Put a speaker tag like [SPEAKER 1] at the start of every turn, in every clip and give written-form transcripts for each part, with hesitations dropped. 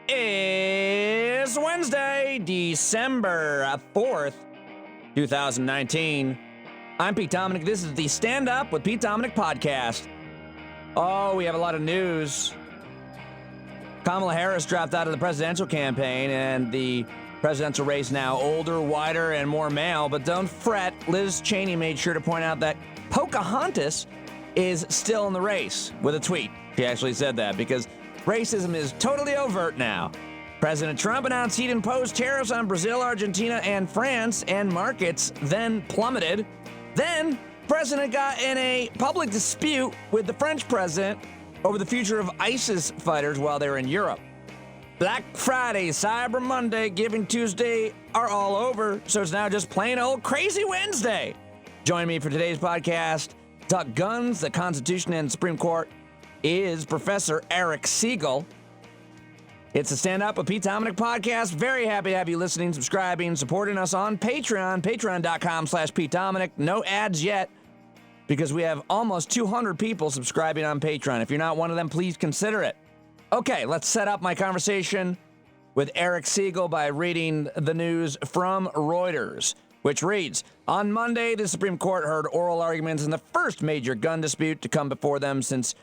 [SPEAKER 1] is Wednesday, December 4th, 2019. I'm Pete Dominick. This is the Stand Up with Pete Dominick podcast. Oh, we have a lot of news. Kamala Harris dropped out of the presidential campaign, and the presidential race now older, wider, and more male. But don't fret, Liz Cheney made sure to point out that Pocahontas is still in the race with a tweet. She actually said that because racism is totally overt now. President Trump announced he'd impose tariffs on Brazil, Argentina, and France, and markets then plummeted. Then, President got in a public dispute with the French president over the future of ISIS fighters while they were in Europe. Black Friday, Cyber Monday, Giving Tuesday are all over, so it's now just plain old Crazy Wednesday. Join me for today's podcast, Talk Guns, the Constitution, and Supreme Court, is Professor Eric Segall. It's a Stand Up with Pete Dominick podcast. Very happy to have you listening, subscribing, supporting us on Patreon, patreon.com/Pete Dominick. No ads yet because we have almost 200 people subscribing on Patreon. If you're not one of them, please consider it. Okay, let's set up my conversation with Eric Segall by reading the news from Reuters, which reads, on Monday, the Supreme Court heard oral arguments in the first major gun dispute to come before them since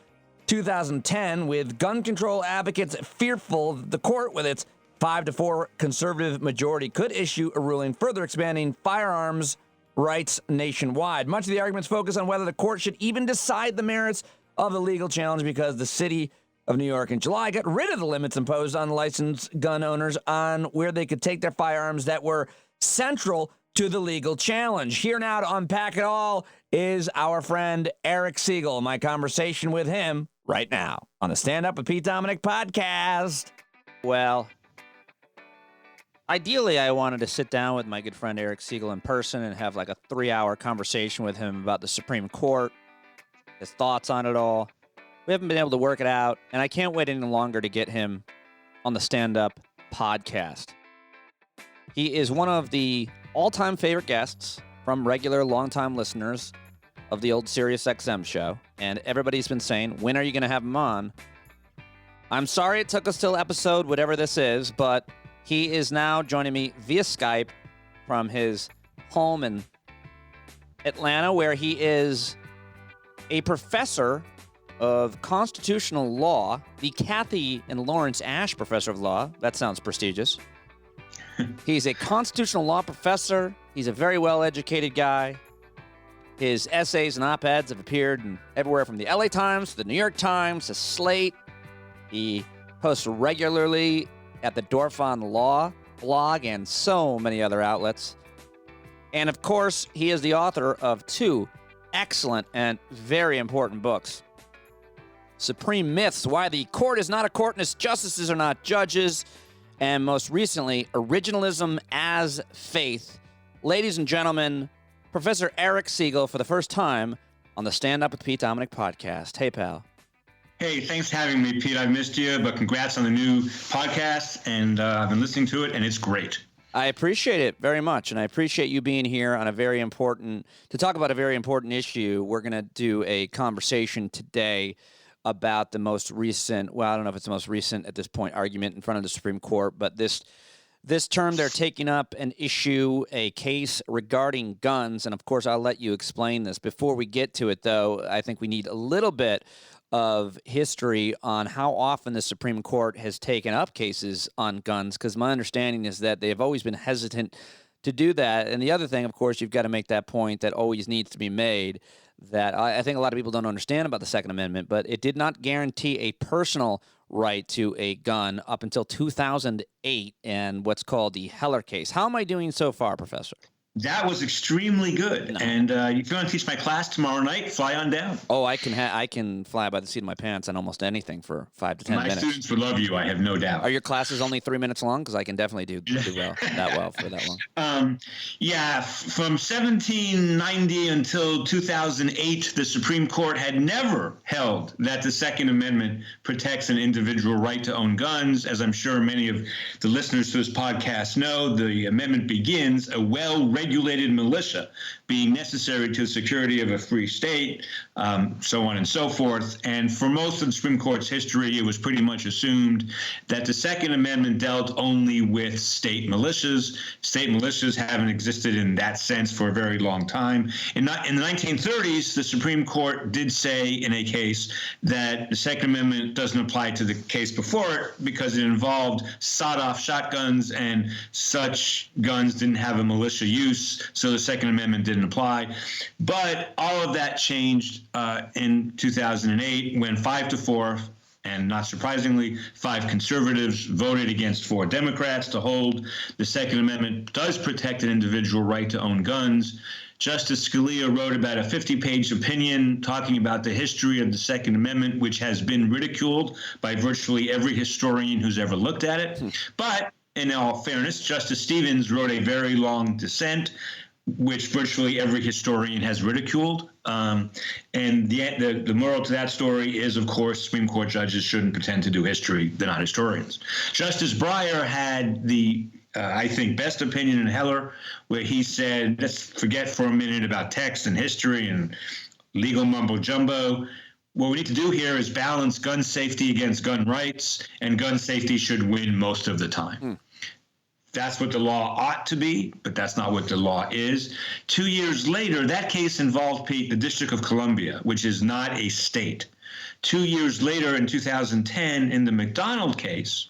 [SPEAKER 1] 2010, with gun control advocates fearful the court, with its 5-4 conservative majority, could issue a ruling further expanding firearms rights nationwide. Much of the arguments focus on whether the court should even decide the merits of the legal challenge because the city of New York in July got rid of the limits imposed on licensed gun owners on where they could take their firearms that were central to the legal challenge. Here now to unpack it all is our friend Eric Segall. My conversation with him right now on the Stand Up with Pete Dominick podcast. Well, ideally, I wanted to sit down with my good friend Eric Segall in person and have like a 3-hour conversation with him about the Supreme Court, his thoughts on it all. We haven't been able to work it out, and I can't wait any longer to get him on the Stand Up podcast. He is one of the all-time favorite guests from regular, long-time listeners of the old SiriusXM show, and everybody's been saying, when are you going to have him on? I'm sorry it took us till episode whatever this is, but he is now joining me via Skype from his home in Atlanta, where he is a professor of constitutional law, the Kathy and Lawrence Ashe Professor of Law. That sounds prestigious. He's a constitutional law professor. He's a very well-educated guy. His essays and op-eds have appeared in everywhere from the LA Times to the New York Times to Slate. He posts regularly at the Dorf on Law blog and so many other outlets. And of course, he is the author of 2 excellent and very important books. Supreme Myths, Why the Court is Not a Court and Its Justices Are Not Judges, and most recently, Originalism as Faith. Ladies and gentlemen, Professor Eric Segall for the first time on the Stand Up with Pete Dominick podcast. Hey, pal.
[SPEAKER 2] Hey, thanks for having me, Pete. I've missed you, but congrats on the new podcast, and I've been listening to it, and it's great.
[SPEAKER 1] I appreciate it very much, and I appreciate you being here on to talk about a very important issue. We're going to do a conversation today about the most recent, well, I don't know if it's the most recent at this point, argument in front of the Supreme Court, but this term they're taking up an issue, a case regarding guns, and of course I'll let you explain this. Before we get to it, though, I think we need a little bit of history on how often the Supreme Court has taken up cases on guns, because my understanding is that they have always been hesitant to do that. And the other thing, of course, you've got to make that point that always needs to be made, that I think a lot of people don't understand about the Second Amendment, but it did not guarantee a personal right to a gun up until 2008 and what's called the Heller case. How am I doing so far, Professor?
[SPEAKER 2] That was extremely good. No. And if you want to teach my class tomorrow night, fly on down.
[SPEAKER 1] Oh, I can fly by the seat of my pants on almost anything for 5 to 10 minutes.
[SPEAKER 2] My students would love you, I have no doubt.
[SPEAKER 1] Are your classes only 3 minutes long? Because I can definitely do well for that long.
[SPEAKER 2] Yeah, from 1790 until 2008, the Supreme Court had never held that the Second Amendment protects an individual right to own guns. As I'm sure many of the listeners to this podcast know, the amendment begins a well-regulated regulated militia being necessary to the security of a free state, so on and so forth. And for most of the Supreme Court's history, it was pretty much assumed that the Second Amendment dealt only with state militias. State militias haven't existed in that sense for a very long time. In the 1930s, the Supreme Court did say in a case that the Second Amendment doesn't apply to the case before it because it involved sawed-off shotguns, and such guns didn't have a militia use, so the Second Amendment didn't apply. But all of that changed in 2008 when 5-4, and not surprisingly, 5 conservatives voted against 4 Democrats to hold the Second Amendment does protect an individual right to own guns. Justice Scalia wrote about a 50-page opinion talking about the history of the Second Amendment, which has been ridiculed by virtually every historian who's ever looked at it. But in all fairness, Justice Stevens wrote a very long dissent, which virtually every historian has ridiculed. And the moral to that story is, of course, Supreme Court judges shouldn't pretend to do history. They're not historians. Justice Breyer had the I think, best opinion in Heller, where he said, let's forget for a minute about text and history and legal mumbo jumbo. What we need to do here is balance gun safety against gun rights, and gun safety should win most of the time. That's what the law ought to be, but that's not what the law is. 2 years later, that case involved, Pete, the District of Columbia, which is not a state. 2 years later, in 2010, in the McDonald case,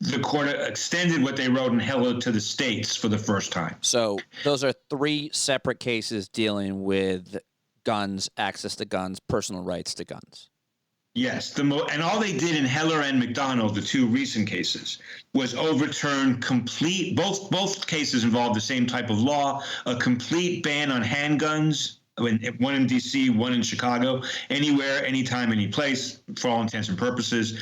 [SPEAKER 2] the court extended what they wrote in Heller to the states for the first time.
[SPEAKER 1] So those are 3 separate cases dealing with guns, access to guns, personal rights to guns.
[SPEAKER 2] Yes, and all they did in Heller and McDonald, the 2 recent cases, was overturn complete. Both cases involved the same type of law, a complete ban on handguns. One in D.C., one in Chicago, anywhere, anytime, any place, for all intents and purposes.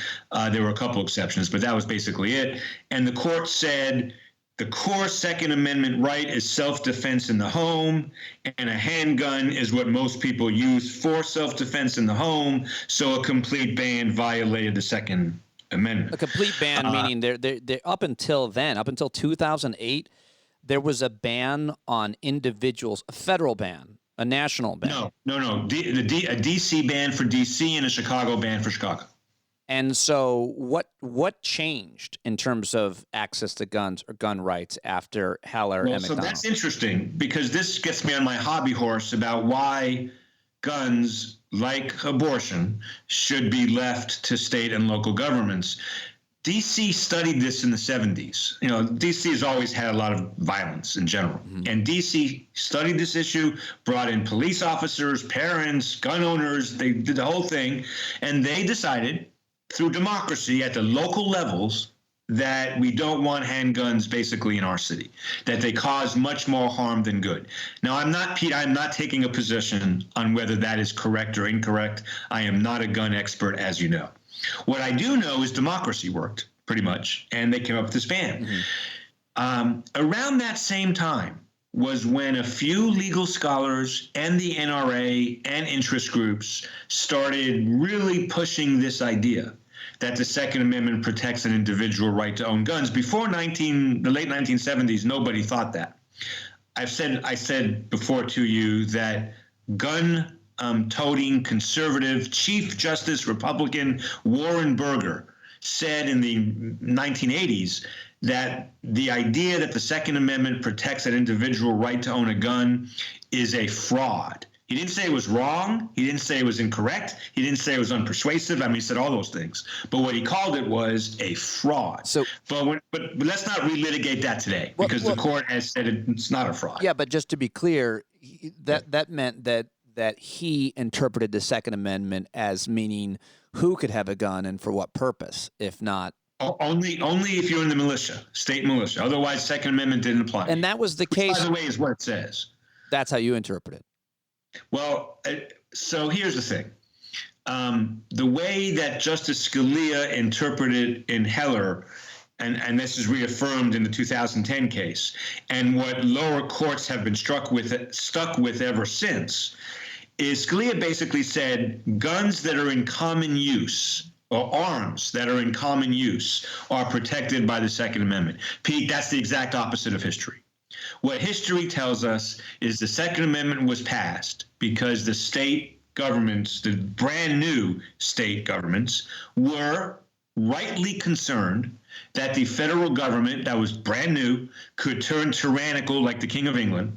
[SPEAKER 2] There were a couple exceptions, but that was basically it. And the court said the core Second Amendment right is self-defense in the home, and a handgun is what most people use for self-defense in the home, so a complete ban violated the Second Amendment.
[SPEAKER 1] A complete ban, meaning they're up until then, up until 2008, there was a ban on individuals, a federal ban. A national ban.
[SPEAKER 2] No. A D.C. ban for D.C. and a Chicago ban for Chicago.
[SPEAKER 1] And so what changed in terms of access to guns or gun rights after Heller and McDonald?
[SPEAKER 2] So that's interesting, because this gets me on my hobby horse about why guns, like abortion, should be left to state and local governments. D.C. studied this in the 70s. You know, D.C. has always had a lot of violence in general. And D.C. studied this issue, brought in police officers, parents, gun owners. They did the whole thing. And they decided, through democracy at the local levels, that we don't want handguns basically in our city, that they cause much more harm than good. Now, I'm not taking a position on whether that is correct or incorrect. I am not a gun expert, as you know. What I do know is democracy worked, pretty much, and they came up with this ban. Around that same time was when a few legal scholars and the NRA and interest groups started really pushing this idea that the Second Amendment protects an individual right to own guns. Before the late 1970s, nobody thought that. I said before to you that gun toting conservative Chief Justice Republican Warren Burger said in the 1980s that the idea that the Second Amendment protects an individual right to own a gun is a fraud. He didn't say it was wrong. He didn't say it was incorrect. He didn't say it was unpersuasive. I mean, he said all those things. But what he called it was a fraud. So, but let's not relitigate that today, because the court has said it's not a fraud.
[SPEAKER 1] Yeah, but just to be clear, that meant that he interpreted the Second Amendment as meaning who could have a gun and for what purpose, if not.
[SPEAKER 2] Only if you're in the militia, state militia. Otherwise, Second Amendment didn't apply.
[SPEAKER 1] And that was the case.
[SPEAKER 2] By the way, is what it says.
[SPEAKER 1] That's how you interpret it.
[SPEAKER 2] Well, so here's the thing. The way that Justice Scalia interpreted in Heller, and this is reaffirmed in the 2010 case, and what lower courts have been stuck with ever since, is Scalia basically said guns that are in common use, or arms that are in common use, are protected by the Second Amendment. Pete, that's the exact opposite of history. What history tells us is the Second Amendment was passed because the state governments, the brand new state governments, were rightly concerned that the federal government that was brand new could turn tyrannical like the King of England.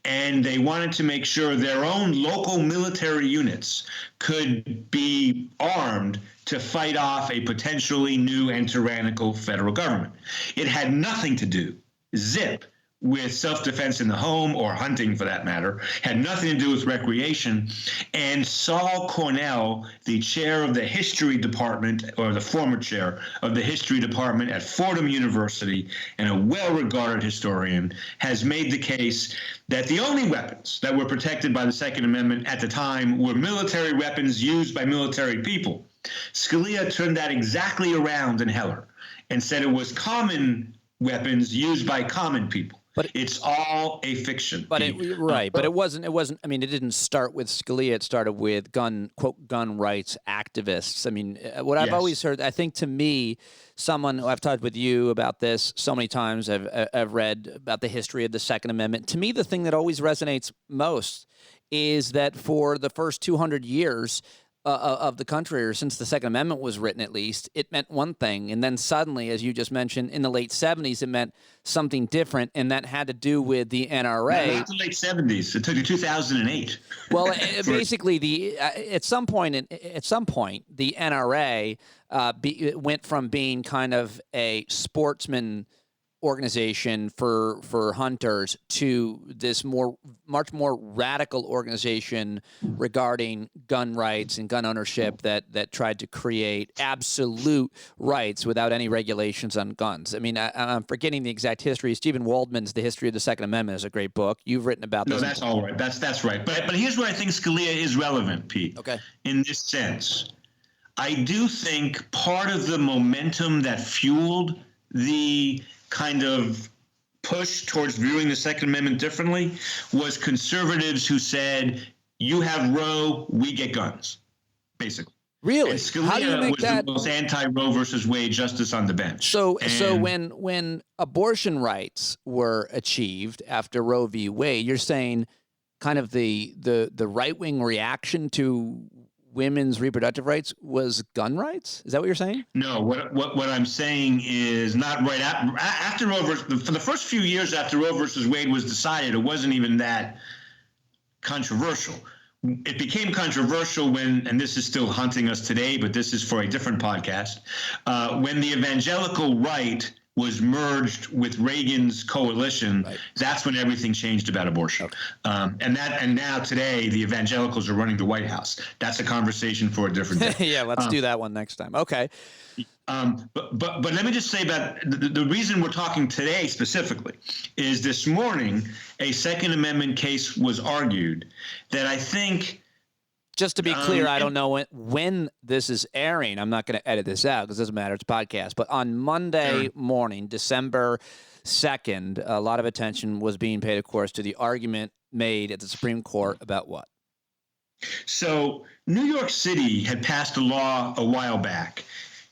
[SPEAKER 2] And they wanted to make sure their own local military units could be armed to fight off a potentially new and tyrannical federal government. It had nothing to do, zip, with self-defense in the home or hunting for that matter, had nothing to do with recreation. And Saul Cornell, the chair of the history department, or the former chair of the history department at Fordham University, and a well-regarded historian, has made the case that the only weapons that were protected by the Second Amendment at the time were military weapons used by military people. Scalia turned that exactly around in Heller and said it was common weapons used by common people. But it's all a fiction.
[SPEAKER 1] But but it wasn't. I mean, it didn't start with Scalia. It started with gun rights activists. I mean, what I've always heard, I think to me, someone I've talked with you about this so many times. I've read about the history of the Second Amendment. To me, the thing that always resonates most is that for the first 200 years of the country, or since the Second Amendment was written at least, it meant one thing. And then suddenly, as you just mentioned, in the late 70s, it meant something different, and that had to do with the NRA.
[SPEAKER 2] Not the late 70s. It took you 2008.
[SPEAKER 1] Well, basically, at some point, the NRA went from being kind of a sportsman organization for hunters to this much more radical organization regarding gun rights and gun ownership that tried to create absolute rights without any regulations on guns. I mean, I'm forgetting the exact history. Stephen Waldman's The History of the Second Amendment is a great book. You've written about this.
[SPEAKER 2] No, that's all right. That's right. But here's where I think Scalia is relevant, Pete.
[SPEAKER 1] Okay.
[SPEAKER 2] In this sense, I do think part of the momentum that fueled the kind of push towards viewing the Second Amendment differently was conservatives who said, you have Roe, we get guns, basically.
[SPEAKER 1] Really?
[SPEAKER 2] And Scalia
[SPEAKER 1] How do you make
[SPEAKER 2] was
[SPEAKER 1] that
[SPEAKER 2] the most anti-Roe versus Wade justice on the bench.
[SPEAKER 1] So when abortion rights were achieved after Roe v. Wade, you're saying kind of the right-wing reaction to women's reproductive rights was gun rights? Is that what you're saying?
[SPEAKER 2] No, what I'm saying is not right after Roe for the first few years after Roe versus Wade was decided, it wasn't even that controversial. It became controversial when, and this is still haunting us today, but this is for a different podcast, when the evangelical right was merged with Reagan's coalition. Right. That's when everything changed about abortion. Okay. And now today the evangelicals are running the White House. That's a conversation for a different day.
[SPEAKER 1] Yeah, let's do that one next time. Okay.
[SPEAKER 2] But let me just say about the reason we're talking today specifically is this morning a Second Amendment case was argued that I think.
[SPEAKER 1] Just to be clear, I don't know when this is airing. I'm not going to edit this out because it doesn't matter. It's a podcast. But on Monday morning, December 2nd, a lot of attention was being paid, of course, to the argument made at the Supreme Court about what?
[SPEAKER 2] So New York City had passed a law a while back.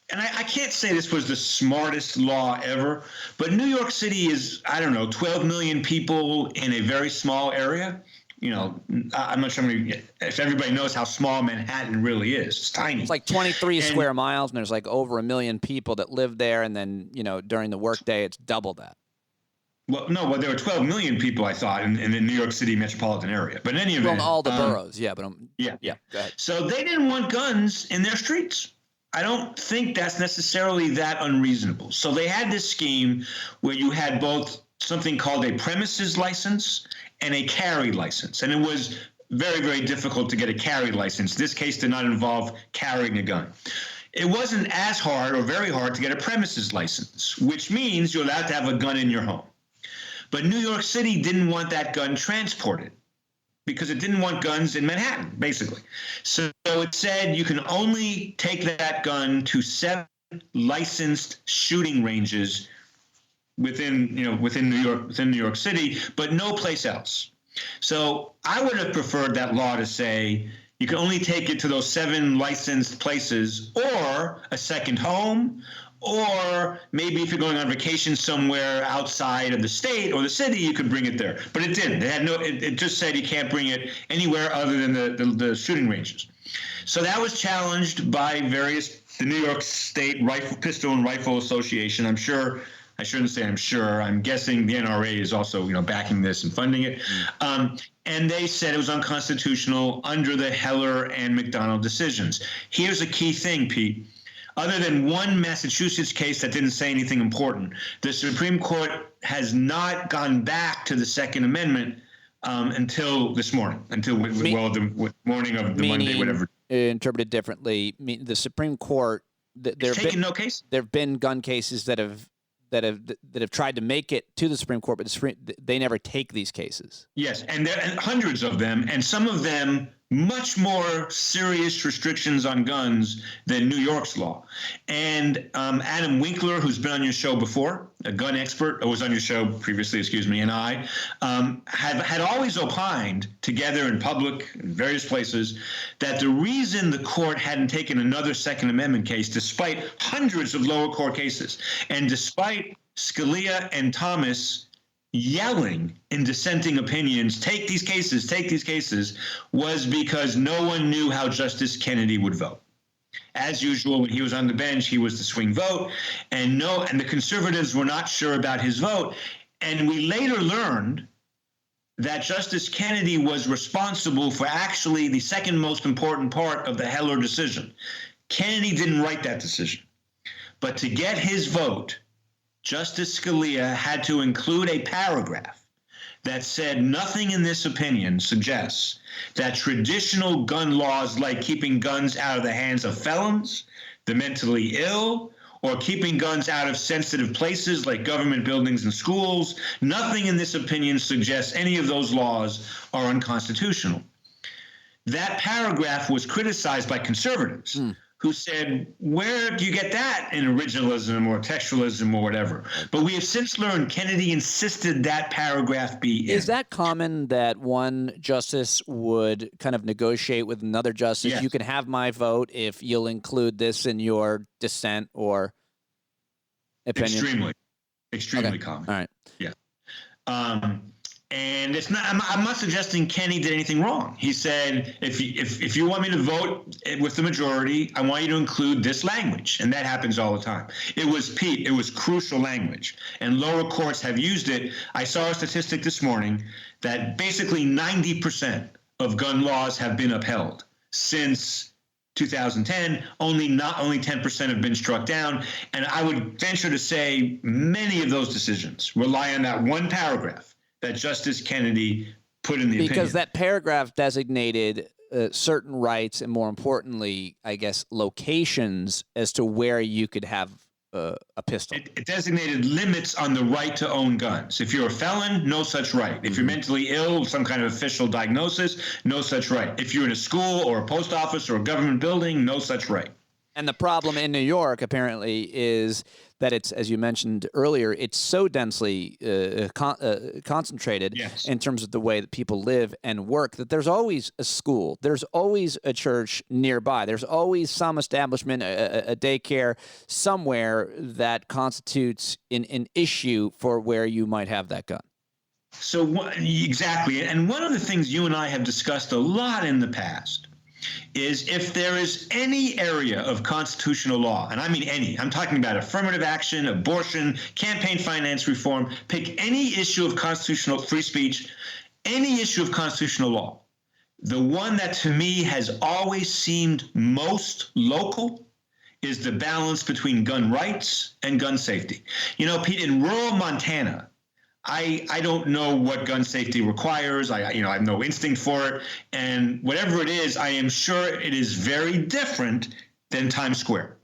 [SPEAKER 2] And I can't say this was the smartest law ever, but New York City is, 12 million people in a very small area. You know, I'm not sure if everybody knows how small Manhattan really is. It's tiny.
[SPEAKER 1] It's like 23 square miles, and there's like over 1 million people that live there. And then, during the workday, it's double that.
[SPEAKER 2] Well, no, there were 12 million people, I thought, in the New York City metropolitan area. But in any event.
[SPEAKER 1] Well, all the boroughs, yeah. But
[SPEAKER 2] yeah.
[SPEAKER 1] Go ahead.
[SPEAKER 2] So they didn't want guns in their streets. I don't think that's necessarily that unreasonable. So they had this scheme where you had both something called a premises license and a carry license. And it was very, very difficult to get a carry license. This case did not involve carrying a gun. It wasn't as hard or very hard to get a premises license, which means you're allowed to have a gun in your home. But New York City didn't want that gun transported because it didn't want guns in Manhattan, basically. So it said you can only take that gun to 7 licensed shooting ranges within New York City, but no place else. So I would have preferred that law to say, You can only take it to those 7 licensed places, or a second home, or maybe if you're going on vacation somewhere outside of the state or the city, you could bring it there. But it didn't. It had no. It just said you can't bring it anywhere other than the shooting ranges. So that was challenged by the New York State Pistol and Rifle Association. I'm sure. I shouldn't say I'm sure. I'm guessing the NRA is also, backing this and funding it. And they said it was unconstitutional under the Heller and McDonald decisions. Here's a key thing, Pete. Other than one Massachusetts case that didn't say anything important, the Supreme Court has not gone back to the Second Amendment until this morning, the morning of the Monday, whatever.
[SPEAKER 1] Interpreted differently, the Supreme Court, there have been gun cases that have tried to make it to the Supreme Court, but they never take these cases. Yes, and there are hundreds of them, and some of them much more serious restrictions on guns than New York's law. And Adam Winkler, who's been on your show before, a gun expert, was on your show previously, and I had always opined together in public, in various places, that the reason the court hadn't taken another Second Amendment case, despite hundreds of lower court cases, and despite Scalia and Thomas yelling in dissenting opinions, take these cases, was because no one knew how Justice Kennedy would vote. As usual, when he was on the bench, he was the swing vote, and the conservatives were not sure about his vote. And we later learned that Justice Kennedy was responsible for actually the second most important part of the Heller decision. Kennedy didn't write that decision, but to get his vote, Justice Scalia had to include a paragraph that said nothing in this opinion suggests that traditional gun laws, like keeping guns out of the hands of felons, the mentally ill, or keeping guns out of sensitive places like government buildings and schools, nothing in this opinion suggests any of those laws are unconstitutional. That paragraph was criticized by conservatives who said, where do you get that in originalism or textualism or whatever? But we have since learned Kennedy insisted that paragraph be in. Is that common that one justice would kind of negotiate with another justice? Yes. You can have my vote if you'll include this in your dissent or opinion? Extremely common. All right. Yeah. And it's not. I'm not suggesting Kenny did anything wrong. He said, if you want me to vote with the majority, I want you to include this language, and that happens all the time. It was crucial language, and lower courts have used it. I saw a statistic this morning that basically 90% of gun laws have been upheld since 2010. Only 10% have been struck down, and I would venture to say many of those decisions rely on that one paragraph that Justice Kennedy put in the opinion. Because that paragraph designated certain rights and, more importantly, I guess, locations as to where you could have a pistol. It designated limits on the right to own guns. If you're a felon, no such right. If you're mentally ill, some kind of official diagnosis, no such right. If you're in a school or a post office or a government building, no such right. And the problem in New York, apparently, is that it's, as you mentioned earlier, it's so densely concentrated in terms of the way that people live and work that there's always a school, there's always a church nearby, there's always some establishment, a daycare somewhere that constitutes an issue for where you might have that gun. So exactly. And one of the things you and I have discussed a lot in the past is if there is any area of constitutional law, and I mean any, I'm talking about affirmative action, abortion, campaign finance reform, pick any issue of constitutional free speech, any issue of constitutional law. The one that to me has always seemed most local is the balance between gun rights and gun safety. You know, Pete, in rural Montana, I don't know what gun safety requires. I have no instinct for it. And whatever it is, I am sure it is very different than Times Square.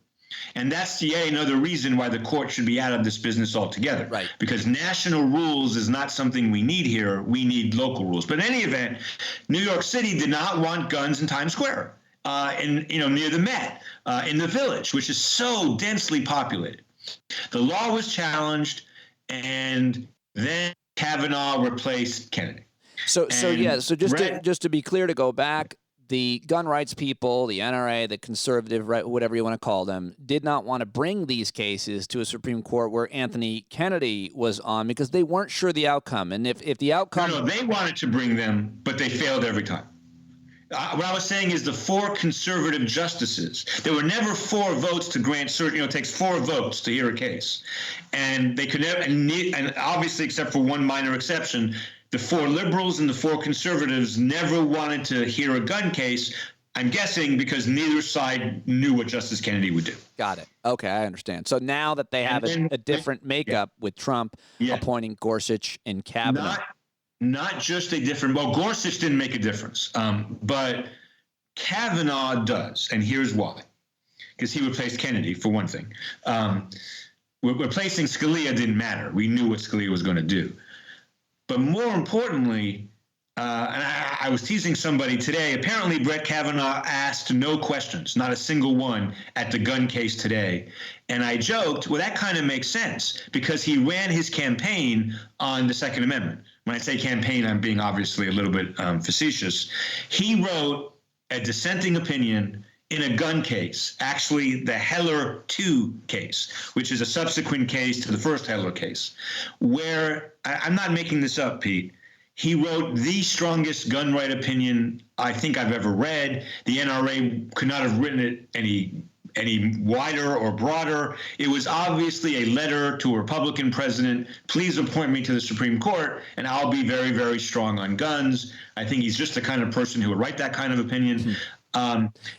[SPEAKER 1] And that's yet another reason why the court should be out of this business altogether. Right. Because national rules is not something we need here. We need local rules. But in any event, New York City did not want guns in Times Square, near the Met, in the Village, which is so densely populated. The law was challenged, and then Kavanaugh replaced Kennedy. So just to be clear, to go back, the gun rights people, the NRA, the conservative, right, whatever you want to call them, did not want to bring these cases to a Supreme Court where Anthony Kennedy was on because they weren't sure the outcome. And if the outcome...
[SPEAKER 2] No, they wanted to bring them, but they failed every time. What I was saying is the 4 conservative justices, there were never 4 votes to grant cert. It takes 4 votes to hear a case. And they could never, and obviously, except for one minor exception, the 4 liberals and the 4 conservatives never wanted to hear a gun case, I'm guessing because neither side knew what Justice Kennedy would do.
[SPEAKER 1] Got it. Okay, I understand. So now that they have a different makeup with Trump appointing Gorsuch and Kavanaugh.
[SPEAKER 2] Not just a different, well, Gorsuch didn't make a difference, but Kavanaugh does, and here's why. Because he replaced Kennedy, for one thing. Replacing Scalia didn't matter. We knew what Scalia was going to do. But more importantly, and I was teasing somebody today, apparently Brett Kavanaugh asked no questions, not a single one, at the gun case today. And I joked, well, that kind of makes sense, because he ran his campaign on the Second Amendment. When I say campaign, I'm being obviously a little bit facetious. He wrote a dissenting opinion in a gun case, actually the Heller 2 case, which is a subsequent case to the first Heller case, where, I'm not making this up, Pete, he wrote the strongest gun right opinion I think I've ever read. The NRA could not have written it any wider or broader. It was obviously a letter to a Republican president. Please appoint me to the Supreme Court, and I'll be very, very strong on guns. I think he's just the kind of person who would write that kind of opinion.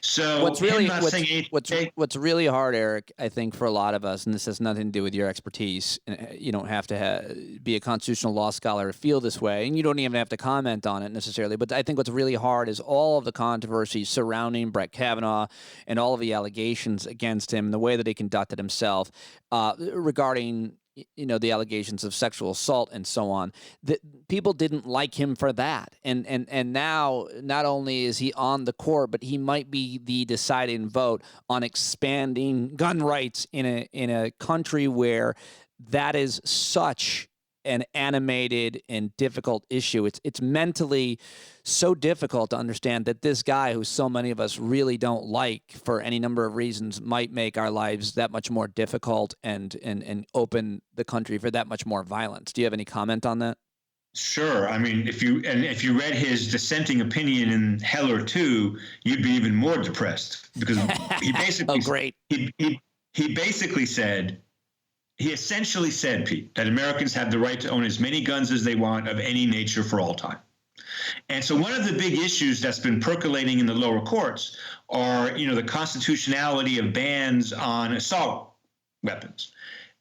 [SPEAKER 2] So
[SPEAKER 1] what's really hard, Eric, I think for a lot of us, and this has nothing to do with your expertise, you don't have to be a constitutional law scholar to feel this way, and you don't even have to comment on it necessarily, but I think what's really hard is all of the controversy surrounding Brett Kavanaugh and all of the allegations against him, the way that he conducted himself regarding the allegations of sexual assault and so on. That people didn't like him for that. And now not only is he on the court, but he might be the deciding vote on expanding gun rights in a country where that is such an animated and difficult issue. It's mentally so difficult to understand that this guy, who so many of us really don't like for any number of reasons, might make our lives that much more difficult and open the country for that much more violence. Do you have any comment on that?
[SPEAKER 2] Sure. I mean, if you read his dissenting opinion in Heller 2, you'd be even more depressed, because he basically
[SPEAKER 1] great.
[SPEAKER 2] He basically said, he essentially said, Pete, that Americans have the right to own as many guns as they want of any nature for all time. And so one of the big issues that's been percolating in the lower courts are, the constitutionality of bans on assault weapons.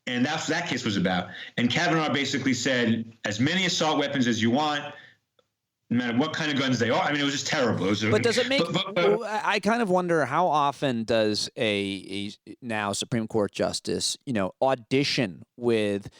[SPEAKER 2] And that's what that case was about. And Kavanaugh basically said, as many assault weapons as you want, no matter what kind of guns they are. I mean, it was just terrible.
[SPEAKER 1] But does it make? I kind of wonder, how often does a now Supreme Court justice, audition with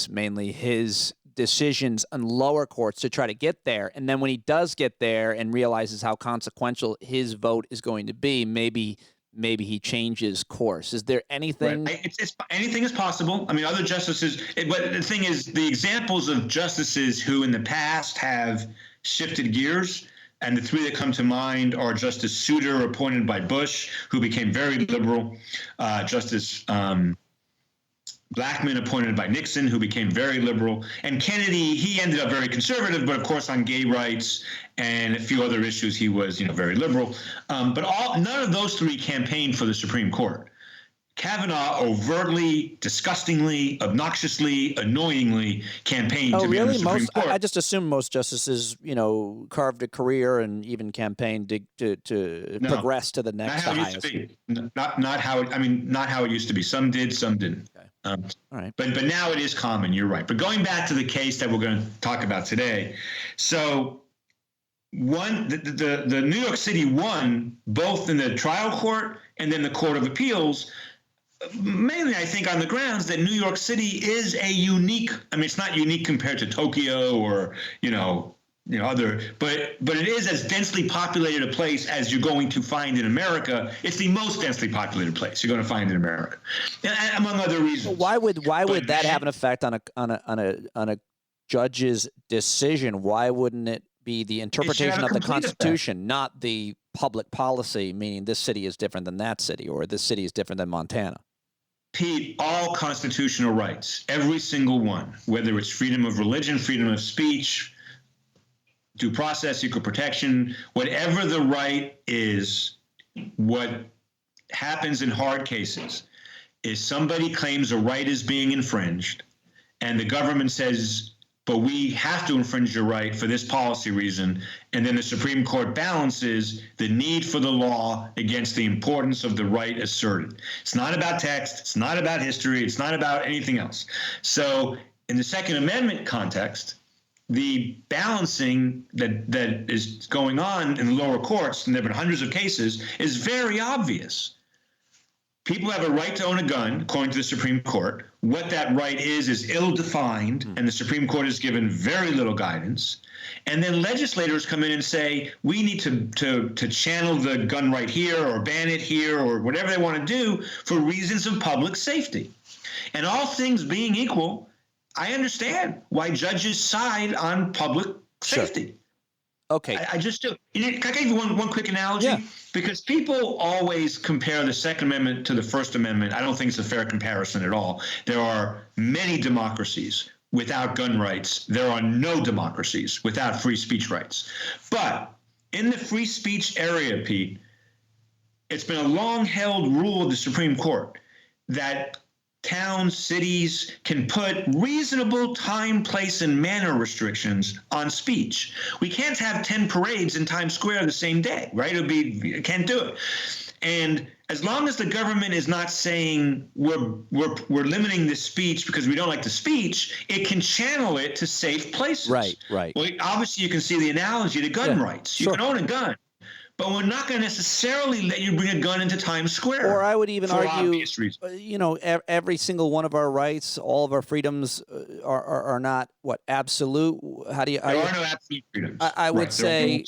[SPEAKER 1] mainly his decisions on lower courts to try to get there, and then when he does get there and realizes how consequential his vote is going to be, maybe he changes course. Is there anything?
[SPEAKER 2] Right. Anything is possible. I mean, other justices. But the thing is, the examples of justices who in the past have shifted gears, and the 3 that come to mind are Justice Souter, appointed by Bush, who became very liberal, Justice Blackmun, appointed by Nixon, who became very liberal, and Kennedy, he ended up very conservative, but of course on gay rights and a few other issues he was, very liberal. But none of those 3 campaigned for the Supreme Court. Kavanaugh overtly, disgustingly, obnoxiously, annoyingly campaigned to be on the Supreme Court.
[SPEAKER 1] I just assume most justices, carved a career and even campaigned to progress to the next highest.
[SPEAKER 2] Not how it used to be. Some did, some didn't.
[SPEAKER 1] Okay. All right.
[SPEAKER 2] But now it is common. You're right. But going back to the case that we're going to talk about today, so the New York City won both in the trial court and then the Court of Appeals. Mainly, I think, on the grounds that New York City is a unique. I mean, it's not unique compared to Tokyo or other, but it is as densely populated a place as you're going to find in America. It's the most densely populated place you're going to find in America, among other reasons.
[SPEAKER 1] Why would that have an effect on a judge's decision? Why wouldn't it be the interpretation of the Constitution, not the public policy, meaning this city is different than that city, or this city is different than Montana.
[SPEAKER 2] Pete, all constitutional rights, every single one, whether it's freedom of religion, freedom of speech, due process, equal protection, whatever the right is, what happens in hard cases is somebody claims a right is being infringed, and the government says, but we have to infringe your right for this policy reason. And then the Supreme Court balances the need for the law against the importance of the right asserted. It's not about text. It's not about history. It's not about anything else. So in the Second Amendment context, the balancing that is going on in the lower courts, and there have been hundreds of cases, is very obvious. People have a right to own a gun, according to the Supreme Court. What that right is ill-defined, and the Supreme Court has given very little guidance. And then legislators come in and say, we need to channel the gun right here, or ban it here, or whatever they want to do for reasons of public safety. And all things being equal, I understand why judges side on public safety.
[SPEAKER 1] Okay.
[SPEAKER 2] I just do. Can I give you one quick analogy?
[SPEAKER 1] Yeah.
[SPEAKER 2] Because people always compare the Second Amendment to the First Amendment. I don't think it's a fair comparison at all. There are many democracies without gun rights. There are no democracies without free speech rights. But in the free speech area, Pete, it's been a long-held rule of the Supreme Court that towns, cities can put reasonable time, place, and manner restrictions on speech. We can't have 10 parades in Times Square the same day, right? Can't do it. And as long as the government is not saying we're limiting this speech because we don't like the speech, it can channel it to safe places.
[SPEAKER 1] Right.
[SPEAKER 2] Well, obviously you can see the analogy to gun rights. You can own a gun, but we're not going to necessarily let you bring a gun into Times Square.
[SPEAKER 1] Or I would even argue, every single one of our rights, all of our freedoms are not, absolute? There
[SPEAKER 2] are no absolute freedoms.
[SPEAKER 1] I would say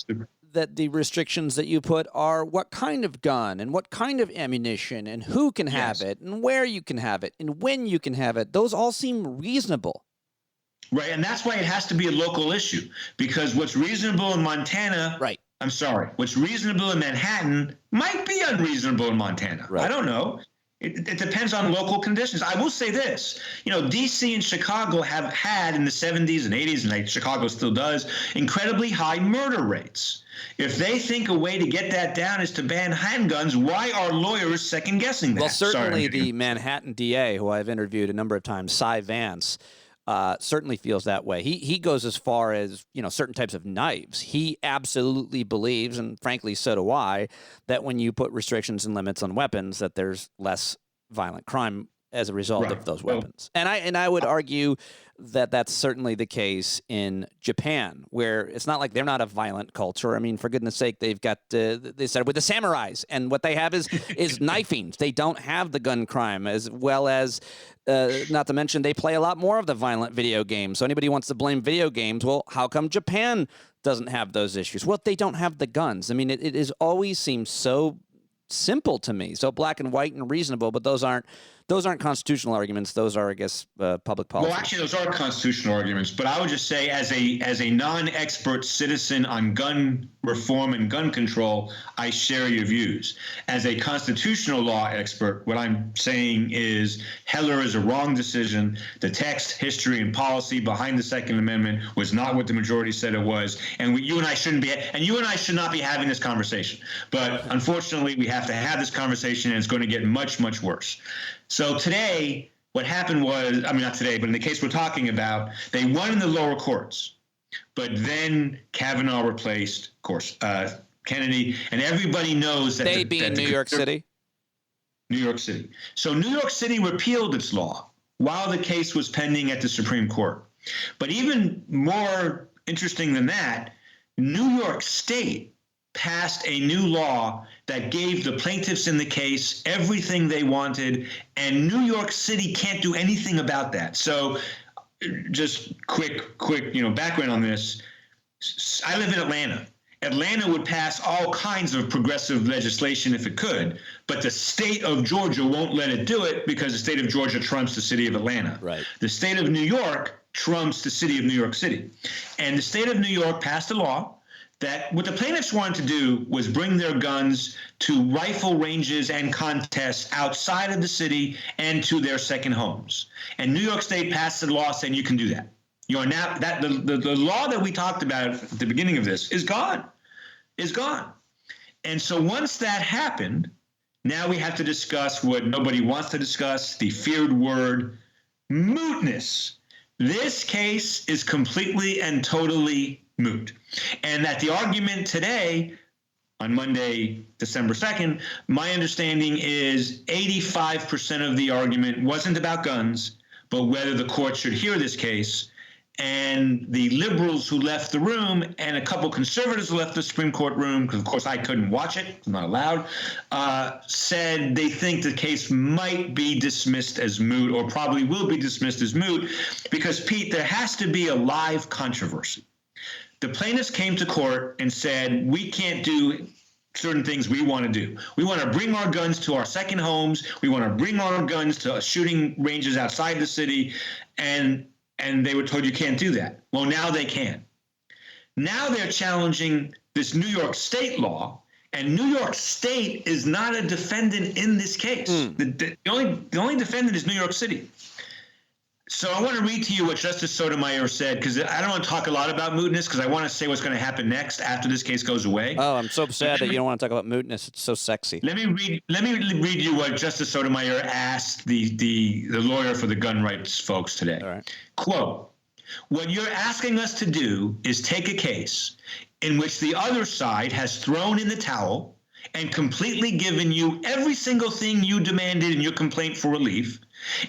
[SPEAKER 1] that the restrictions that you put are what kind of gun and what kind of ammunition and who can have it and where you can have it and when you can have it. Those all seem reasonable.
[SPEAKER 2] Right, and that's why it has to be a local issue, because what's reasonable in Montana, what's reasonable in Manhattan might be unreasonable in Montana. Right. I don't know. It depends on local conditions. I will say this, D.C. and Chicago have had in the 70s and 80s, and Chicago still does, incredibly high murder rates. If they think a way to get that down is to ban handguns, why are lawyers second-guessing that?
[SPEAKER 1] Well, certainly the Manhattan DA, who I've interviewed a number of times, Cy Vance, certainly feels that way. He goes as far as, certain types of knives. He absolutely believes, and frankly, so do I, that when you put restrictions and limits on weapons, that there's less violent crime as a result of those weapons. And I would argue that that's certainly the case in Japan, where it's not like they're not a violent culture. I mean, for goodness sake, they've got they started with the samurais, and what they have is knifing. They don't have the gun crime, as well as not to mention they play a lot more of the violent video games. So anybody wants to blame video games, well, how come Japan doesn't have those issues? Well, they don't have the guns. I mean, it is always seems so simple to me, so black and white and reasonable, but those aren't constitutional arguments. Those are, I guess, public policy.
[SPEAKER 2] Well, actually, those are constitutional arguments. But I would just say, as a non-expert citizen on gun reform and gun control, I share your views. As a constitutional law expert, what I'm saying is Heller is a wrong decision. The text, history, and policy behind the Second Amendment was not what the majority said it was. And you and I should not be having this conversation. But unfortunately, we have to have this conversation, and it's going to get much, much worse. So today, what happened was, not today, but in the case we're talking about, they won in the lower courts. But then Kavanaugh replaced, of course, Kennedy, and everybody knows that
[SPEAKER 1] they being New York City.
[SPEAKER 2] New York City. So New York City repealed its law while the case was pending at the Supreme Court. But even more interesting than that, New York State passed a new law that gave the plaintiffs in the case everything they wanted, and New York City can't do anything about that. So just quick, background on this. I live in Atlanta. Atlanta would pass all kinds of progressive legislation if it could, but the state of Georgia won't let it do it because the state of Georgia trumps the city of Atlanta.
[SPEAKER 1] Right.
[SPEAKER 2] The state of New York trumps the city of New York City. And the state of New York passed a law that what the plaintiffs wanted to do was bring their guns to rifle ranges and contests outside of the city and to their second homes. And New York State passed a law saying you can do that. You are now that the law that we talked about at the beginning of this is gone. And so once that happened, now we have to discuss what nobody wants to discuss, the feared word, mootness. This case is completely and totally moot. And that the argument today, on Monday, December 2nd, my understanding is 85% of the argument wasn't about guns, but whether the court should hear this case. And the liberals who left the room and a couple conservatives who left the Supreme Court room, because of course I couldn't watch it, I'm not allowed, said they think the case might be dismissed as moot, or probably will be dismissed as moot, because, Pete, there has to be a live controversy. The plaintiffs came to court and said, we can't do certain things we want to do. We want to bring our guns to our second homes. We want to bring our guns to shooting ranges outside the city. And they were told you can't do that. Well, now they can. Now they're challenging this New York State law, and New York State is not a defendant in this case. The only defendant is New York City. So I want to read to you what Justice Sotomayor said, because I don't want to talk a lot about mootness, because I want to say what's going to happen next after this case goes away.
[SPEAKER 1] Oh, I'm so sad that you don't want to talk about mootness. It's so sexy.
[SPEAKER 2] Let me read you what Justice Sotomayor asked the lawyer for the gun rights folks today.
[SPEAKER 1] All right.
[SPEAKER 2] Quote, what you're asking us to do is take a case in which the other side has thrown in the towel and completely given you every single thing you demanded in your complaint for relief,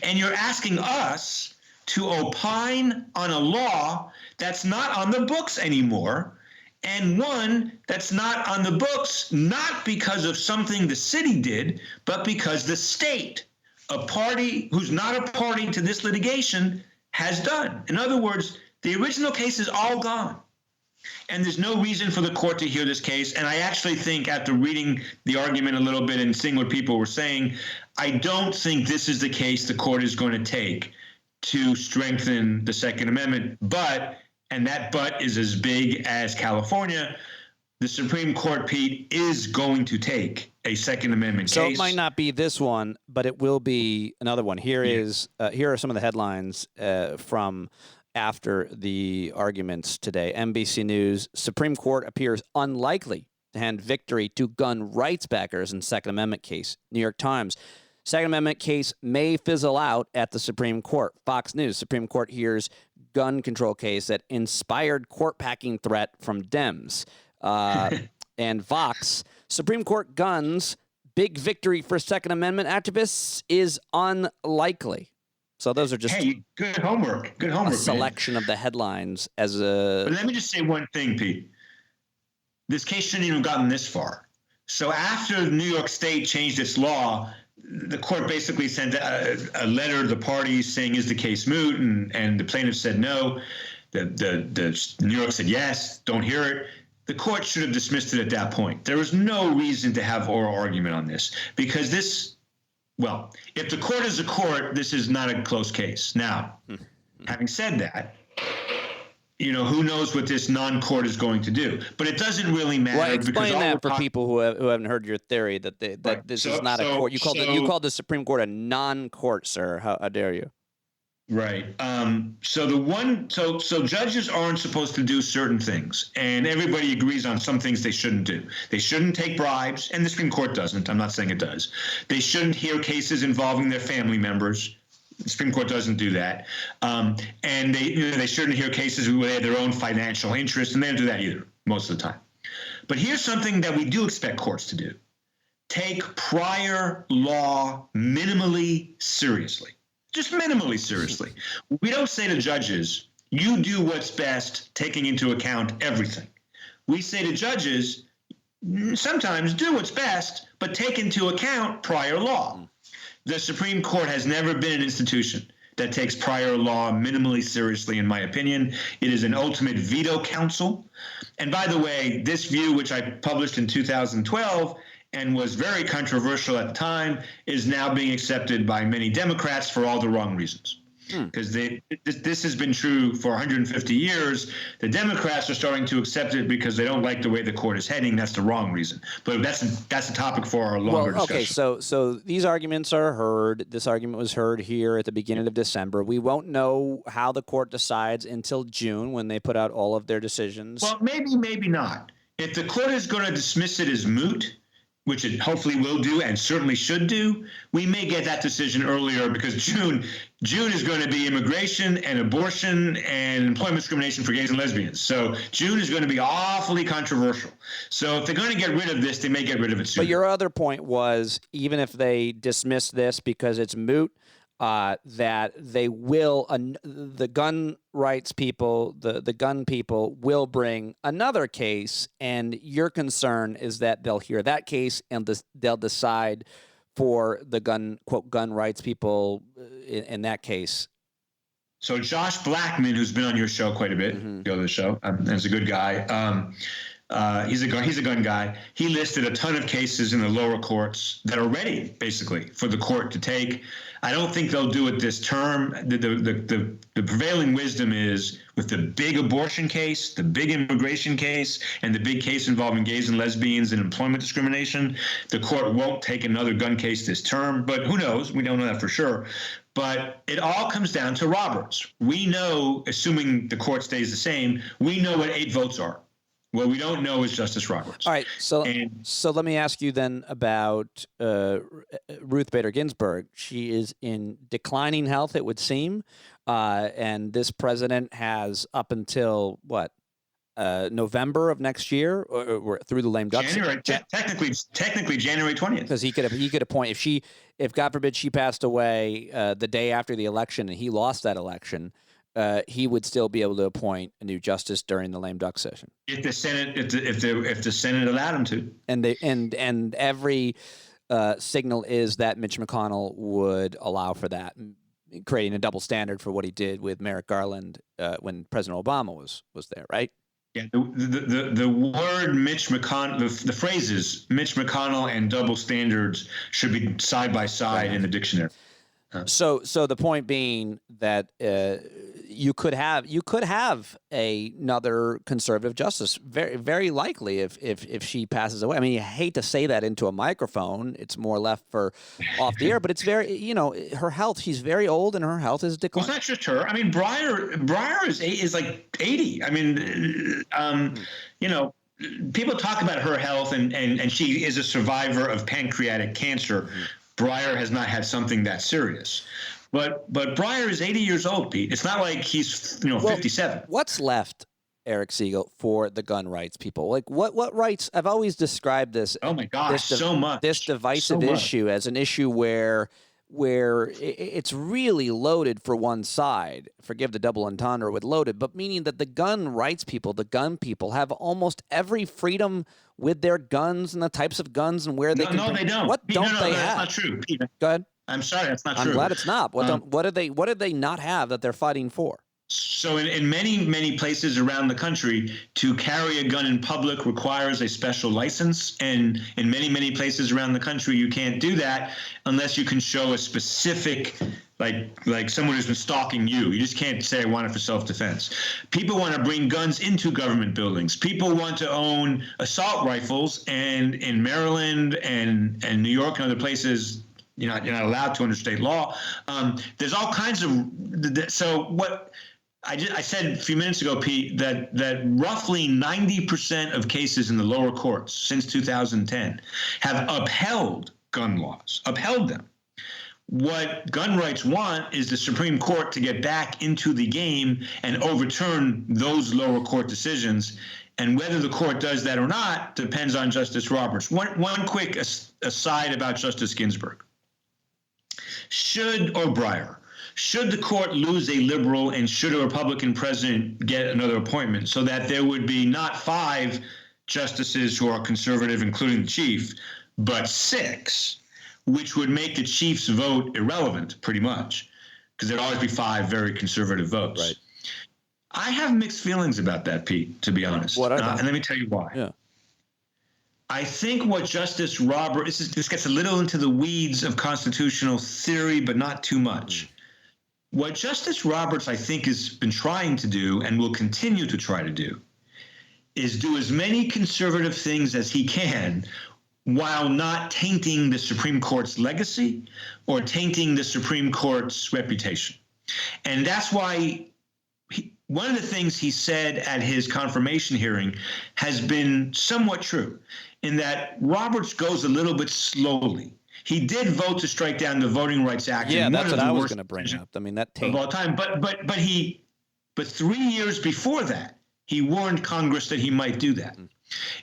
[SPEAKER 2] and you're asking us to opine on a law that's not on the books anymore, and one that's not on the books not because of something the city did, but because the state, a party who's not a party to this litigation, has done. In other words, the original case is all gone. And there's no reason for the court to hear this case. And I actually think, after reading the argument a little bit and seeing what people were saying, I don't think this is the case the court is going to take to strengthen the Second Amendment. But, and that but is as big as California, the Supreme Court, Pete, is going to take a Second Amendment case.
[SPEAKER 1] So it might not be this one, but it will be another one. Here are some of the headlines from after the arguments today. NBC News, Supreme Court appears unlikely to hand victory to gun rights backers in Second Amendment case. New York Times, Second Amendment case may fizzle out at the Supreme Court. Fox News, Supreme Court hears gun control case that inspired court packing threat from Dems. And Vox, Supreme Court guns, big victory for Second Amendment activists is unlikely. So those are just
[SPEAKER 2] good homework. Good homework.
[SPEAKER 1] A selection of the headlines as a.
[SPEAKER 2] But let me just say one thing, Pete. This case shouldn't even have gotten this far. So after New York State changed its law, the court basically sent a letter to the parties saying, "Is the case moot?" And the plaintiffs said no. The New York said yes. Don't hear it. The court should have dismissed it at that point. There was no reason to have oral argument on this, because this. Well, if the court is a court, this is not a close case. Now, having said that, who knows what this non-court is going to do? But it doesn't really matter.
[SPEAKER 1] Well, explain that for people who haven't heard your theory that this is not a court. You called the Supreme Court a non-court, sir. How dare you?
[SPEAKER 2] Right. So judges aren't supposed to do certain things, and everybody agrees on some things they shouldn't do. They shouldn't take bribes, and the Supreme Court doesn't. I'm not saying it does. They shouldn't hear cases involving their family members. The Supreme Court doesn't do that. And they shouldn't hear cases where they have their own financial interest, and they don't do that either most of the time. But here's something that we do expect courts to do: take prior law minimally seriously. Just minimally seriously. We don't say to judges, you do what's best, taking into account everything. We say to judges, sometimes do what's best, but take into account prior law. The Supreme Court has never been an institution that takes prior law minimally seriously, in my opinion. It is an ultimate veto council. And by the way, this view, which I published in 2012, and was very controversial at the time, is now being accepted by many Democrats for all the wrong reasons. because this has been true for 150 years. The Democrats are starting to accept it because they don't like the way the court is heading. That's the wrong reason. But that's a topic for our longer discussion.
[SPEAKER 3] Okay, so these arguments are heard. This argument was heard here at the beginning of December. We won't know how the court decides until June when they put out all of their decisions.
[SPEAKER 2] Well, maybe not. If the court is going to dismiss it as moot, which it hopefully will do and certainly should do, we may get that decision earlier because June is going to be immigration and abortion and employment discrimination for gays and lesbians. So June is going to be awfully controversial. So if they're going to get rid of this, they may get rid of it sooner.
[SPEAKER 3] But your other point was, even if they dismiss this because it's moot, that they will, the gun rights people, the gun people will bring another case, and your concern is that they'll hear that case and they'll decide for the gun rights people in that case.
[SPEAKER 2] So Josh Blackman, who's been on your show quite a bit, the other show, is a good guy. He's a gun guy. He listed a ton of cases in the lower courts that are ready, basically, for the court to take. I don't think they'll do it this term. The prevailing wisdom is with the big abortion case, the big immigration case, and the big case involving gays and lesbians and employment discrimination, the court won't take another gun case this term. But who knows? We don't know that for sure. But it all comes down to Roberts. We know, assuming the court stays the same, we know what 8 votes are. What we don't know is Justice Roberts.
[SPEAKER 3] All right, so let me ask you then about Ruth Bader Ginsburg. She is in declining health, it would seem, and this president has up until November of next year, or through the lame duck.
[SPEAKER 2] Technically January 20th.
[SPEAKER 3] Because he could appoint if God forbid she passed away the day after the election and he lost that election. He would still be able to appoint a new justice during the lame duck session
[SPEAKER 2] if the Senate allowed him to.
[SPEAKER 3] And every signal is that Mitch McConnell would allow for that, creating a double standard for what he did with Merrick Garland when President Obama was there, right?
[SPEAKER 2] Yeah, the word Mitch McConnell, the phrases Mitch McConnell and double standards should be side by side in the dictionary.
[SPEAKER 3] So the point being that you could have another conservative justice, very very likely if she passes away. I mean, you hate to say that into a microphone; it's more left for off the air. But it's very, her health. She's very old, and her health is declining.
[SPEAKER 2] Well, it's not just her. I mean, Breyer is like 80. I mean, people talk about her health, and she is a survivor of pancreatic cancer. Breyer has not had something that serious. But Breyer is 80 years old, Pete. It's not like he's 57.
[SPEAKER 3] What's left, Eric Segall, for the gun rights people? Like what rights? I've always described this.
[SPEAKER 2] Oh my gosh, so much.
[SPEAKER 3] This divisive issue as an issue where it's really loaded for one side. Forgive the double entendre with loaded, but meaning that the gun rights people, the gun people, have almost every freedom with their guns and the types of guns and where they can.
[SPEAKER 2] No, they don't.
[SPEAKER 3] What don't they have?
[SPEAKER 2] That's not true, Pete.
[SPEAKER 3] Go ahead.
[SPEAKER 2] I'm sorry, that's not true.
[SPEAKER 3] I'm glad it's not. What do they not have that they're fighting for?
[SPEAKER 2] So in many places around the country, to carry a gun in public requires a special license. And in many places around the country, you can't do that unless you can show a specific, like someone who's been stalking you. You just can't say, I want it for self-defense. People want to bring guns into government buildings. People want to own assault rifles. And in Maryland and New York and other places, you're not allowed to under state law. There's all kinds of – so what – I said a few minutes ago, Pete, that roughly 90% of cases in the lower courts since 2010 have upheld gun laws, upheld them. What gun rights want is the Supreme Court to get back into the game and overturn those lower court decisions. And whether the court does that or not depends on Justice Roberts. One quick aside about Justice Ginsburg. Should the court lose a liberal and should a Republican president get another appointment so that there would be not 5 justices who are conservative, including the chief, but 6, which would make the chief's vote irrelevant pretty much because there'd always be 5 very conservative votes.
[SPEAKER 3] Right.
[SPEAKER 2] I have mixed feelings about that, Pete, to be honest.
[SPEAKER 3] And
[SPEAKER 2] let me tell you why.
[SPEAKER 3] Yeah.
[SPEAKER 2] I think what Justice Roberts, this gets a little into the weeds of constitutional theory, but not too much. What Justice Roberts, I think, has been trying to do and will continue to try to do is do as many conservative things as he can while not tainting the Supreme Court's legacy or tainting the Supreme Court's reputation. And that's why one of the things he said at his confirmation hearing has been somewhat true, in that Roberts goes a little bit slowly. He did vote to strike down the Voting Rights Act.
[SPEAKER 3] Yeah, that's what I was going to bring up. I mean, that
[SPEAKER 2] of all time. But 3 years before that, he warned Congress that he might do that.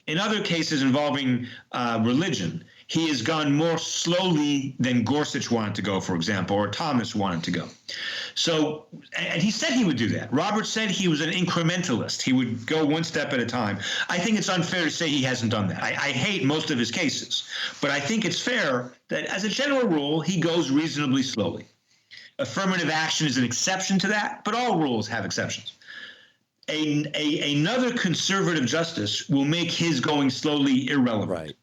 [SPEAKER 2] In other cases involving religion, he has gone more slowly than Gorsuch wanted to go, for example, or Thomas wanted to go. So, and he said he would do that. Roberts said he was an incrementalist. He would go one step at a time. I think it's unfair to say he hasn't done that. I hate most of his cases, but I think it's fair that as a general rule, he goes reasonably slowly. Affirmative action is an exception to that, but all rules have exceptions. Another conservative justice will make his going slowly irrelevant.
[SPEAKER 3] Right.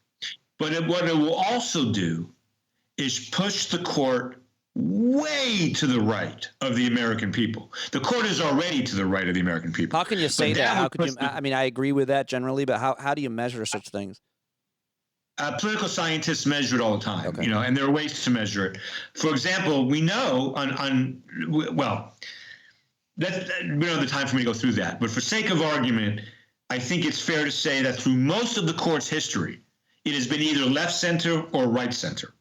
[SPEAKER 2] But what it will also do is push the court way to the right of the American people. The court is already to the right of the American people.
[SPEAKER 3] How can you say that? How could you? I mean, I agree with that generally, but how do you measure such things?
[SPEAKER 2] Political scientists measure it all the time,
[SPEAKER 3] okay.
[SPEAKER 2] And there are ways to measure it. For example, we know we don't have the time for me to go through that, but for sake of argument, I think it's fair to say that through most of the court's history, it has been either left center or right center.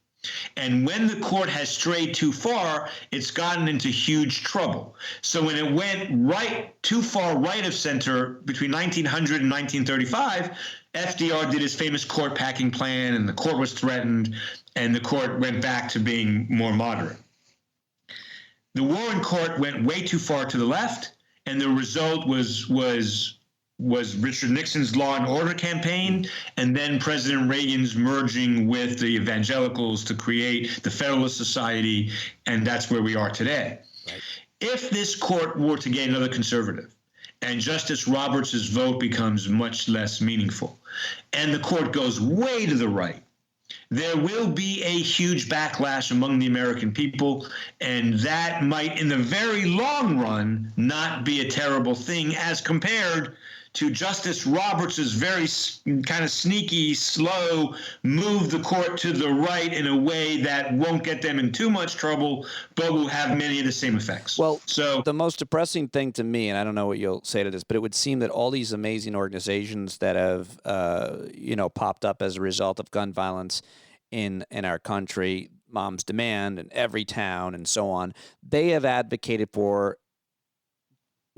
[SPEAKER 2] And when the court has strayed too far, it's gotten into huge trouble. So when it went too far right of center between 1900 and 1935, FDR did his famous court packing plan, and the court was threatened, and the court went back to being more moderate. The Warren Court went way too far to the left, and the result was Richard Nixon's Law and Order campaign, and then President Reagan's merging with the evangelicals to create the Federalist Society, and that's where we are today. Right. If this court were to get another conservative, and Justice Roberts' vote becomes much less meaningful, and the court goes way to the right, there will be a huge backlash among the American people, and that might, in the very long run, not be a terrible thing as compared to Justice Roberts' very kind of sneaky, slow move the court to the right in a way that won't get them in too much trouble, but will have many of the same effects.
[SPEAKER 3] Well, so the most depressing thing to me, and I don't know what you'll say to this, but it would seem that all these amazing organizations that have, popped up as a result of gun violence in our country, Moms Demand and Everytown and so on, they have advocated for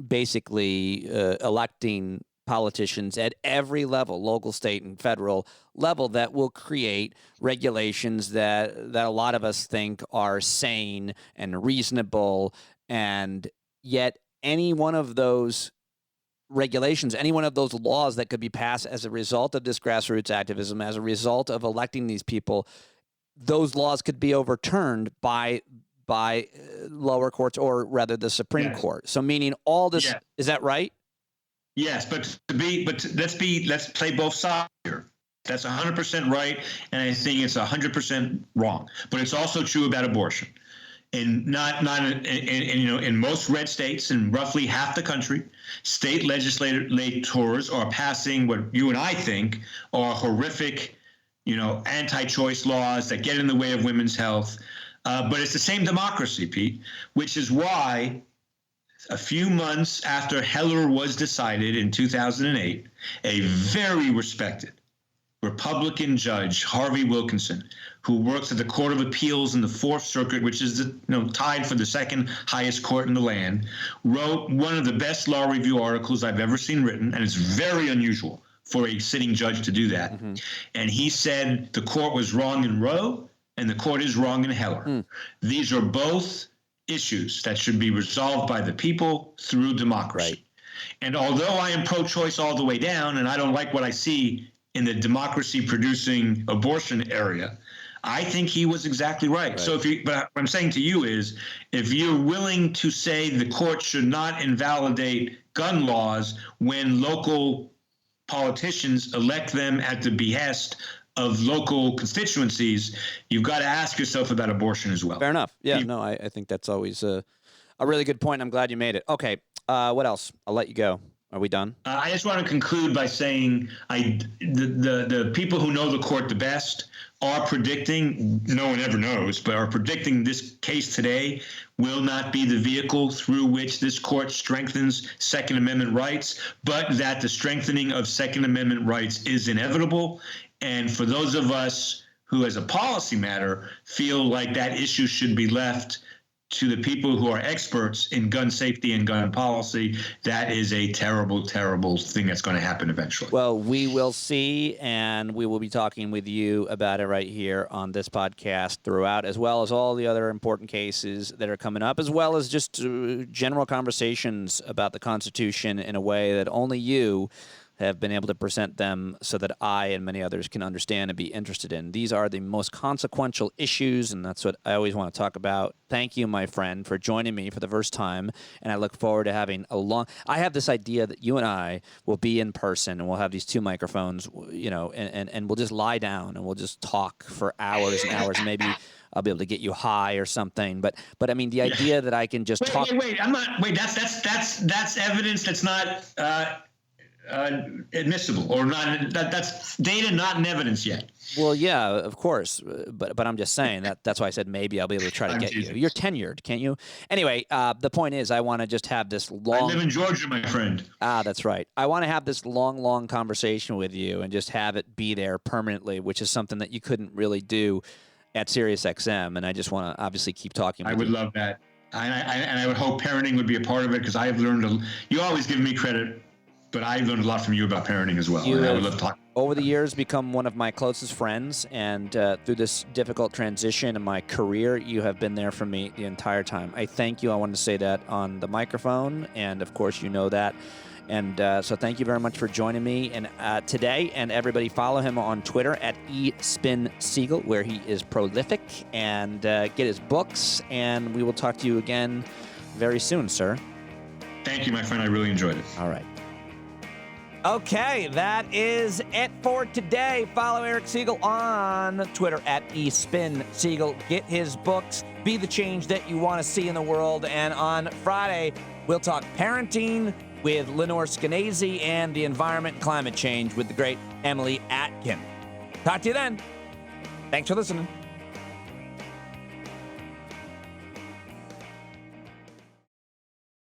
[SPEAKER 3] basically electing politicians at every level, local, state, and federal level, that will create regulations that a lot of us think are sane and reasonable. And yet any one of those regulations, any one of those laws that could be passed as a result of this grassroots activism, as a result of electing these people, those laws could be overturned by lower courts, or rather the Supreme Court. So meaning all this, is that right?
[SPEAKER 2] Yes, but let's play both sides here. That's 100% right, and I think it's 100% wrong. But it's also true about abortion. In most red states, in roughly half the country, state legislators are passing what you and I think are horrific, anti-choice laws that get in the way of women's health. But it's the same democracy, Pete, which is why a few months after Heller was decided in 2008, a very respected Republican judge, Harvey Wilkinson, who works at the Court of Appeals in the Fourth Circuit, which is tied for the second highest court in the land, wrote one of the best law review articles I've ever seen written, and it's very unusual for a sitting judge to do that. Mm-hmm. And he said the court was wrong in Roe, and the court is wrong in Heller. These are both issues that should be resolved by the people through democracy. Right. And although I am pro-choice all the way down, and I don't like what I see in the democracy-producing abortion area, I think he was exactly right. So but what I'm saying to you is, if you're willing to say the court should not invalidate gun laws when local politicians elect them at the behest of local constituencies, you've got to ask yourself about abortion as well.
[SPEAKER 3] Fair enough. Yeah, no, I think that's always A really good point. I'm glad you made it. Okay. What else? I'll let you go. Are we done?
[SPEAKER 2] I just want to conclude by saying the people who know the court the best are predicting, no one ever knows, but are predicting this case today will not be the vehicle through which this court strengthens Second Amendment rights, but that the strengthening of Second Amendment rights is inevitable. And for those of us who, as a policy matter, feel like that issue should be left to the people who are experts in gun safety and gun policy, that is a terrible, terrible thing that's going to happen eventually.
[SPEAKER 3] Well, we will see, and we will be talking with you about it right here on this podcast throughout, as well as all the other important cases that are coming up, as well as just general conversations about the Constitution in a way that only you have been able to present them so that I and many others can understand and be interested in. These are the most consequential issues, and that's what I always want to talk about. Thank you, my friend, for joining me for the first time, and I look forward to having I have this idea that you and I will be in person, and we'll have these 2 microphones, and we'll just lie down, and we'll just talk for hours and hours. Maybe I'll be able to get you high or something. But I mean, the idea that I can just talk.
[SPEAKER 2] Wait, I'm not. Wait, that's evidence that's not admissible or not. That's data, not in evidence yet.
[SPEAKER 3] Well, yeah, of course, but I'm just saying that's why I said maybe I'll be able to try to get you. You're tenured, can't you? Anyway, the point is, I want to just have this long.
[SPEAKER 2] I live in Georgia, my friend.
[SPEAKER 3] That's right. I want to have this long conversation with you and just have it be there permanently, which is something that you couldn't really do at SiriusXM. And I just want to obviously keep talking.
[SPEAKER 2] I would love that, and I would hope parenting would be a part of it, because I have learned. You always give me credit, but I've learned a lot from you about parenting as well. And I would love to talk.
[SPEAKER 3] Over the years, become one of my closest friends, and through this difficult transition in my career, you have been there for me the entire time. I thank you. I wanted to say that on the microphone, and of course, you know that. And so thank you very much for joining me and today. And everybody follow him on Twitter at @eSpinSegall, where he is prolific, and get his books. And we will talk to you again very soon, sir.
[SPEAKER 2] Thank you, my friend. I really enjoyed it.
[SPEAKER 3] All right.
[SPEAKER 1] Okay, that is it for today. Follow Eric Segall on Twitter at @eSpinSegall. Get his books, Be the Change That You Want to See in the World. And on Friday, we'll talk parenting with Lenore Skenazy and the environment and climate change with the great Emily Atkin. Talk to you then. Thanks for listening.